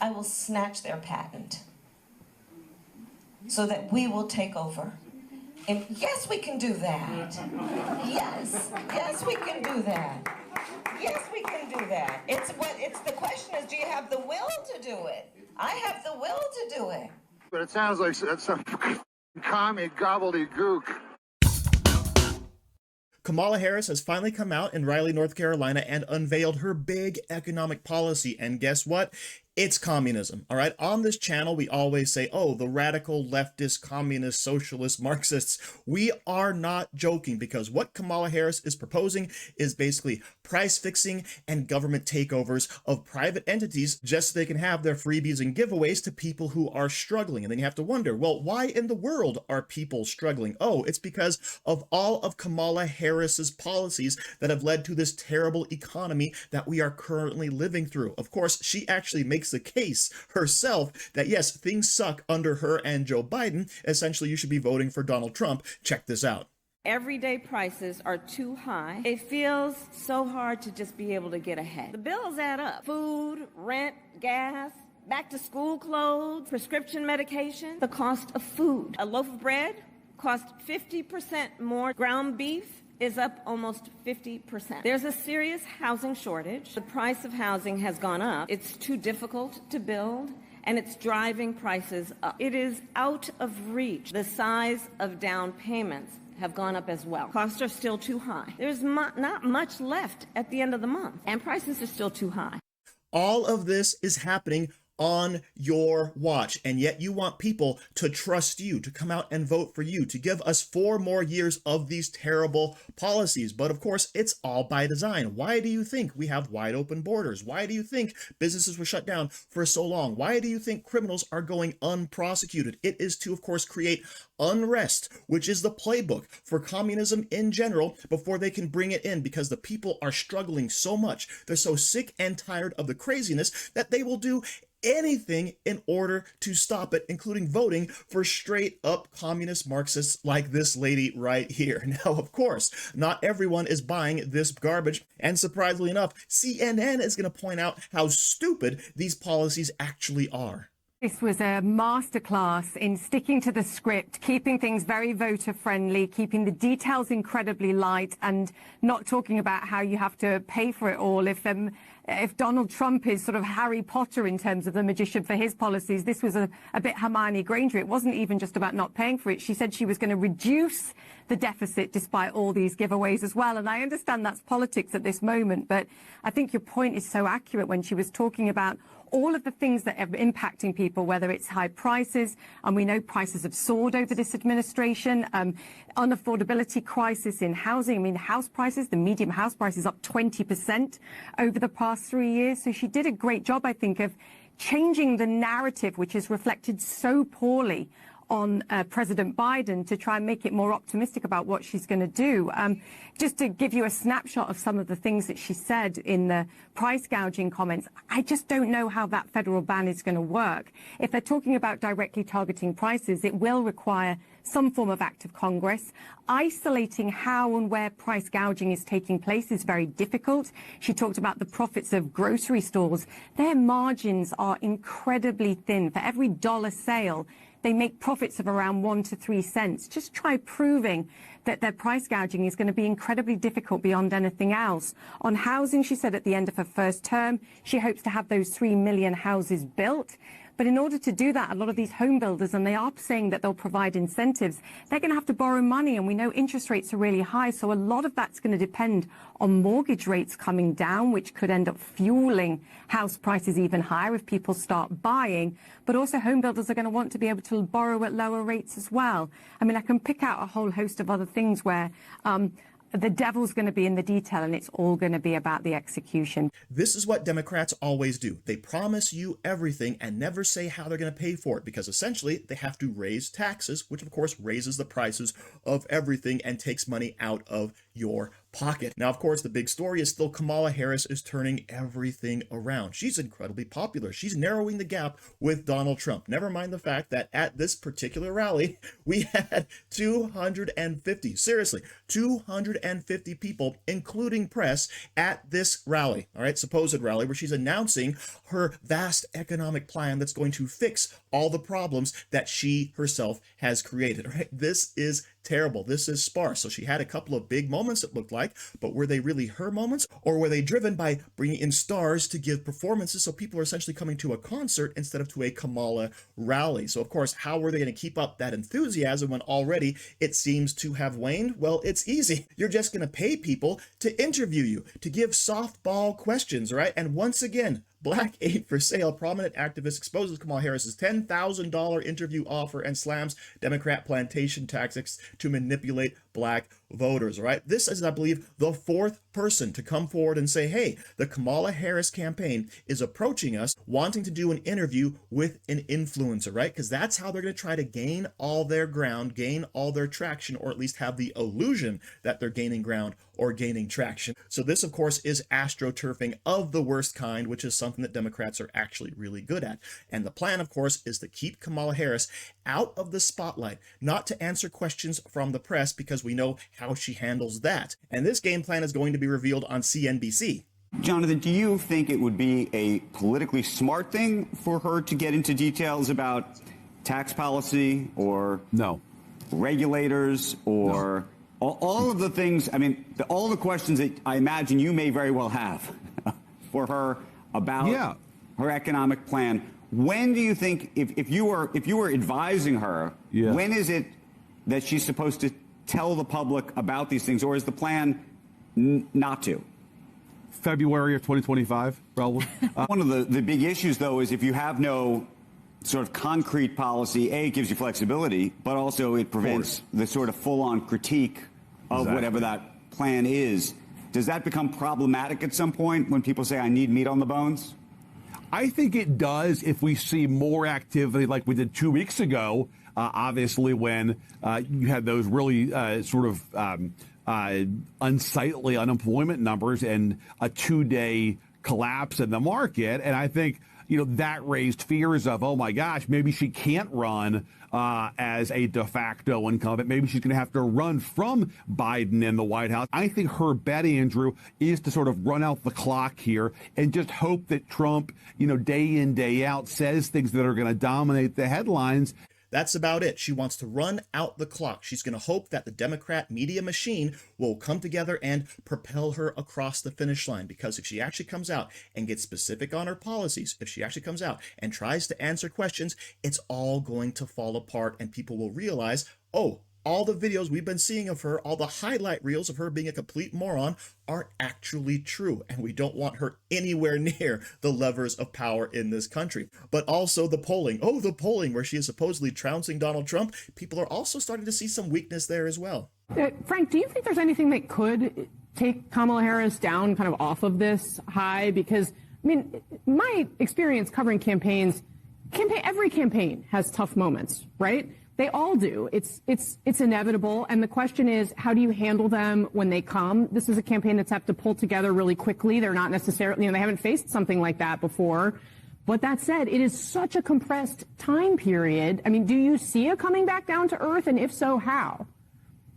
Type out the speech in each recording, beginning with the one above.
I will snatch their patent so that we will take over. And yes, we can do that. Yes, we can do that. Yes, we can do that. The question is, do you have the will to do it? I have the will to do it. But it sounds like some commie gobbledygook. Kamala Harris has finally come out in Raleigh, North Carolina, and unveiled her big economic policy. And guess what? It's communism, all right? On this channel, we always say, oh, the radical leftist, communist, socialist, Marxists. We are not joking, because what Kamala Harris is proposing is basically price fixing and government takeovers of private entities just so they can have their freebies and giveaways to people who are struggling. And then you have to wonder, well, why in the world are people struggling? Oh, it's because of all of Kamala Harris's policies that have led to this terrible economy that we are currently living through. Of course, she actually makes the case herself that yes, things suck under her and Joe Biden. Essentially, you should be voting for Donald Trump. Check this out. Everyday prices are too high. It feels so hard to just be able to get ahead. The bills add up. Food, rent, gas, back to school clothes, prescription medication, the cost of food. A loaf of bread costs 50% more. Ground beef is up almost 50%. There's a serious housing shortage. The price of housing has gone up. It's too difficult to build, and it's driving prices up. It is out of reach. The size of down payments have gone up as well. Costs are still too high. There's not much left at the end of the month, and prices are still too high. All of this is happening on your watch, and yet you want people to trust you, to come out and vote for you, to give us 4 more years of these terrible policies. But of course, it's all by design. Why do you think we have wide open borders? Why do you think businesses were shut down for so long? Why do you think criminals are going unprosecuted? It is to, of course, create unrest, which is the playbook for communism in general, before they can bring it in, because the people are struggling so much. They're so sick and tired of the craziness that they will do anything in order to stop it, including voting for straight up communist Marxists like this lady right here. Now, of course, not everyone is buying this garbage, and surprisingly enough, CNN is going to point out how stupid these policies actually are. This was a masterclass in sticking to the script, keeping things very voter friendly, keeping the details incredibly light, and not talking about how you have to pay for it all. If Donald Trump is sort of Harry Potter in terms of the magician for his policies, this was a bit Hermione Granger. It wasn't even just about not paying for it. She said she was going to reduce the deficit despite all these giveaways as well. And I understand that's politics at this moment, but I think your point is so accurate when she was talking about all of the things that are impacting people, whether it's high prices, and we know prices have soared over this administration, unaffordability crisis in housing. I mean, house prices, the median house price is up 20% over the past 3 years. So she did a great job, I think, of changing the narrative, which is reflected so poorly on President Biden, to try and make it more optimistic about what she's going to do. Just to give you a snapshot of some of the things that she said in the price gouging comments, I just don't know how that federal ban is going to work. If they're talking about directly targeting prices, it will require some form of act of Congress. Isolating how and where price gouging is taking place is very difficult. She talked about the profits of grocery stores. Their margins are incredibly thin. For every dollar sale, they make profits of around 1 to 3 cents. Just try proving that their price gouging is going to be incredibly difficult beyond anything else. On housing, she said at the end of her first term, she hopes to have those 3 million houses built. But in order to do that, a lot of these home builders, and they are saying that they'll provide incentives, they're going to have to borrow money. And we know interest rates are really high. So a lot of that's going to depend on mortgage rates coming down, which could end up fueling house prices even higher if people start buying. But also home builders are going to want to be able to borrow at lower rates as well. I mean, I can pick out a whole host of other things where the devil's going to be in the detail, and it's all going to be about the execution. This is what Democrats always do. They promise you everything and never say how they're going to pay for it, because essentially they have to raise taxes, which of course raises the prices of everything and takes money out of your pocket. Now, of course, the big story is still Kamala Harris is turning everything around. She's incredibly popular. She's narrowing the gap with Donald Trump. Never mind the fact that at this particular rally, we had 250, seriously, 250 people, including press, at this rally, all right, supposed rally, where she's announcing her vast economic plan that's going to fix all the problems that she herself has created, right? This is terrible. This is sparse. So she had a couple of big moments, it looked like, but were they really her moments, or were they driven by bringing in stars to give performances? So people are essentially coming to a concert instead of to a Kamala rally. So of course, how were they going to keep up that enthusiasm when already it seems to have waned? Well, it's easy. You're just going to pay people to interview you, to give softball questions, right? And once again, Black Aid for Sale, prominent activist exposes Kamala Harris's $10,000 interview offer and slams Democrat plantation tactics to manipulate black voters, right? This is, I believe, the fourth person to come forward and say, hey, the Kamala Harris campaign is approaching us wanting to do an interview with an influencer, right? Because that's how they're going to try to gain all their ground, gain all their traction, or at least have the illusion that they're gaining ground or gaining traction. So this, of course, is astroturfing of the worst kind, which is something that Democrats are actually really good at. And the plan, of course, is to keep Kamala Harris out of the spotlight, not to answer questions from the press, because we know how she handles that. And this game plan is going to be revealed on CNBC. Jonathan, do you think it would be a politically smart thing for her to get into details about tax policy or regulators or all of the things? I mean, all the questions that I imagine you may very well have for her about her economic plan. When do you think, if you were advising her, when is it that she's supposed to tell the public about these things, or is the plan not to? February of 2025, probably. One of the big issues, though, is if you have no sort of concrete policy, A, it gives you flexibility, but also it prevents the sort of full-on critique of whatever that plan is. Does that become problematic at some point when people say, I need meat on the bones? I think it does if we see more activity like we did 2 weeks ago, obviously, when you had those really unsightly unemployment numbers and a 2-day collapse in the market. And I think, that raised fears of, oh, my gosh, maybe she can't run as a de facto incumbent. Maybe she's going to have to run from Biden in the White House. I think her bet, Andrew, is to sort of run out the clock here and just hope that Trump, day in, day out, says things that are going to dominate the headlines. That's about it. She wants to run out the clock. She's going to hope that the Democrat media machine will come together and propel her across the finish line. Because if she actually comes out and gets specific on her policies, if she actually comes out and tries to answer questions, it's all going to fall apart, and people will realize, oh, all the videos we've been seeing of her, all the highlight reels of her being a complete moron, are actually true. And we don't want her anywhere near the levers of power in this country. But also the polling. Oh, the polling where she is supposedly trouncing Donald Trump. People are also starting to see some weakness there as well. Frank, do you think there's anything that could take Kamala Harris down kind of off of this high? Because, my experience covering campaigns, every campaign has tough moments, right? They all do. It's inevitable. And the question is, how do you handle them when they come? This is a campaign that's had to pull together really quickly. They're not necessarily, they haven't faced something like that before. But that said, it is such a compressed time period. Do you see it coming back down to earth? And if so, how?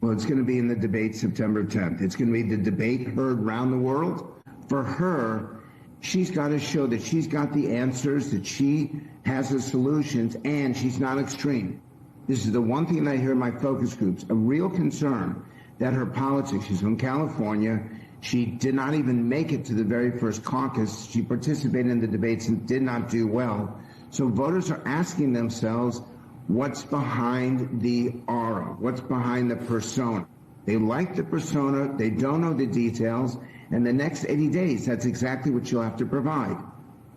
Well, it's going to be in the debate September 10th. It's going to be the debate heard around the world. For her, she's got to show that she's got the answers, that she has the solutions, and she's not extreme. This is the one thing I hear in my focus groups, a real concern that her politics, she's from California, she did not even make it to the very first caucus. She participated in the debates and did not do well. So voters are asking themselves, what's behind the aura? What's behind the persona? They like the persona, they don't know the details, and the next 80 days, that's exactly what you'll have to provide.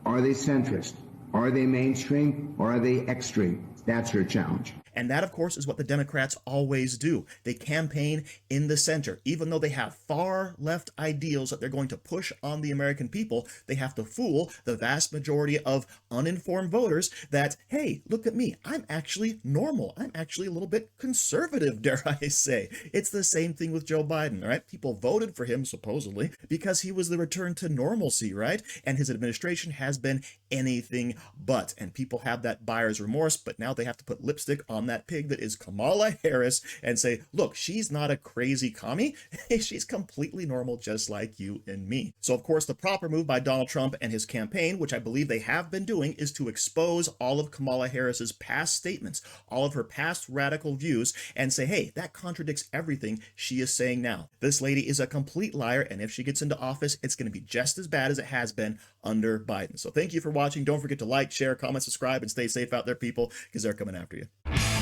Are they centrist? Are they mainstream? Or are they extreme? That's her challenge. And that, of course, is what the Democrats always do. They campaign in the center. Even though they have far left ideals that they're going to push on the American people, they have to fool the vast majority of uninformed voters that, hey, look at me, I'm actually normal. I'm actually a little bit conservative, dare I say. It's the same thing with Joe Biden, all right? People voted for him, supposedly, because he was the return to normalcy, right? And his administration has been anything but. And people have that buyer's remorse, but now they have to put lipstick on that pig that is Kamala Harris and say, look, she's not a crazy commie. She's completely normal, just like you and me. So, of course, the proper move by Donald Trump and his campaign, which I believe they have been doing, is to expose all of Kamala Harris's past statements, all of her past radical views, and say, hey, that contradicts everything she is saying now. This lady is a complete liar, and if she gets into office, it's going to be just as bad as it has been under Biden. So thank you for watching. Don't forget to like, share, comment, subscribe, and stay safe out there, people, because they're coming after you.